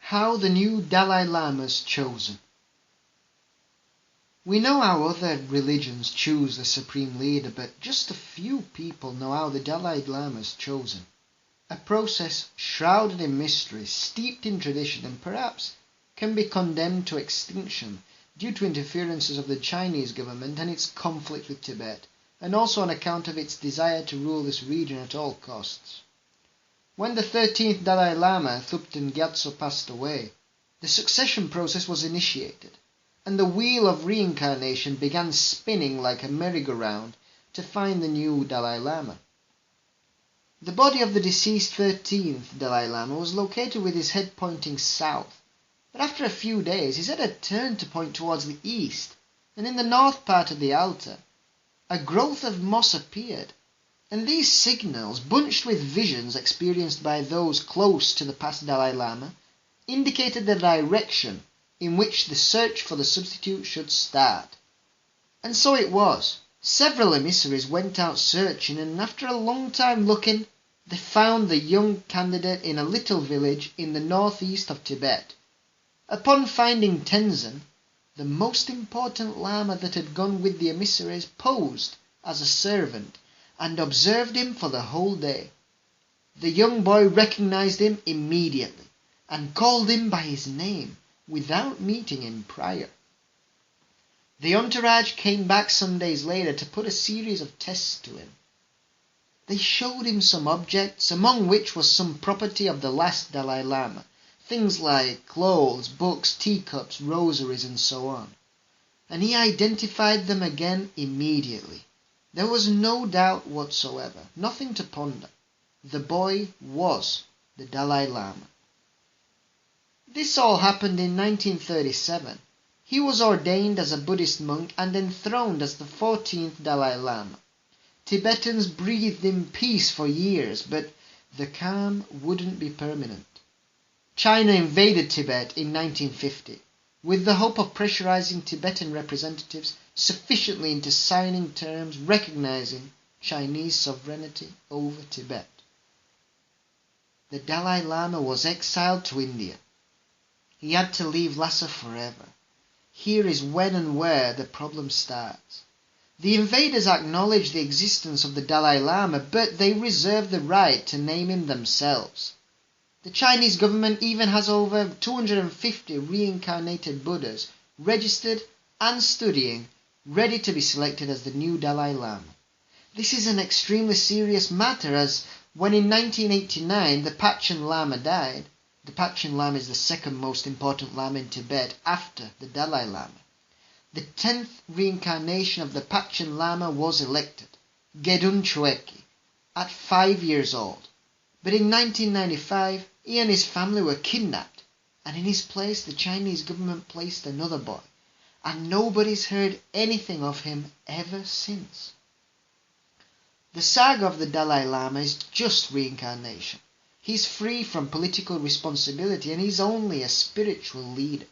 How the new Dalai Lama's chosen. We know how other religions choose a supreme leader, but just a few people know how the Dalai Lama's chosen. A process shrouded in mystery, steeped in tradition, and perhaps can be condemned to extinction due to interferences of the Chinese government and its conflict with Tibet, and also on account of its desire to rule this region at all costs. When the 13th Dalai Lama, Thupten Gyatso, passed away, the succession process was initiated, and the wheel of reincarnation began spinning like a merry-go-round to find the new Dalai Lama. The body of the deceased 13th Dalai Lama was located with his head pointing south, but after a few days his head had turned to point towards the east, and in the north part of the altar a growth of moss appeared, and these signals, bunched with visions experienced by those close to the past Dalai Lama, indicated the direction in which the search for the substitute should start. And so it was. Several emissaries went out searching, and after a long time looking, they found the young candidate in a little village in the northeast of Tibet. Upon finding Tenzin, the most important Lama that had gone with the emissaries posed as a servant and observed him for the whole day. The young boy recognized him immediately and called him by his name without meeting him prior. The entourage came back some days later to put a series of tests to him. They showed him some objects, among which was some property of the last Dalai Lama, things like clothes, books, teacups, rosaries, and so on, and he identified them again immediately. There was no doubt whatsoever, nothing to ponder. The boy was the Dalai Lama. This all happened in 1937. He was ordained as a Buddhist monk and enthroned as the 14th Dalai Lama. Tibetans breathed in peace for years, but the calm wouldn't be permanent. China invaded Tibet in 1950, with the hope of pressurizing Tibetan representatives sufficiently into signing terms recognizing Chinese sovereignty over Tibet. The Dalai Lama was exiled to India. He had to leave Lhasa forever. Here is when and where the problem starts. The invaders acknowledged the existence of the Dalai Lama, but they reserved the right to name him themselves. The Chinese government even has over 250 reincarnated Buddhas registered and studying, ready to be selected as the new Dalai Lama. This is an extremely serious matter, as when in 1989 the Panchen Lama died, the Panchen Lama is the second most important Lama in Tibet after the Dalai Lama. The 10th reincarnation of the Panchen Lama was elected, Gedun Choeki, at 5 years old. But in 1995, he and his family were kidnapped, and in his place the Chinese government placed another boy, and nobody's heard anything of him ever since. The saga of the Dalai Lama is just reincarnation. He's free from political responsibility and he's only a spiritual leader.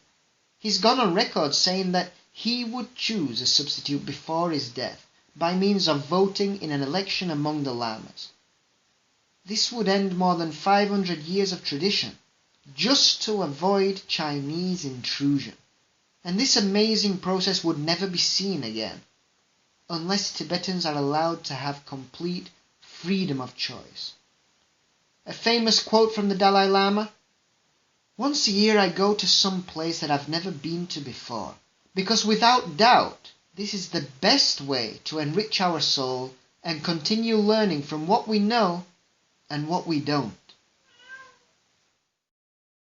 He's gone on record saying that he would choose a substitute before his death by means of voting in an election among the Lamas. This would end more than 500 years of tradition, just to avoid Chinese intrusion. And this amazing process would never be seen again, unless Tibetans are allowed to have complete freedom of choice. A famous quote from the Dalai Lama: "Once a year I go to some place that I've never been to before, because without doubt this is the best way to enrich our soul and continue learning from what we know and what we don't."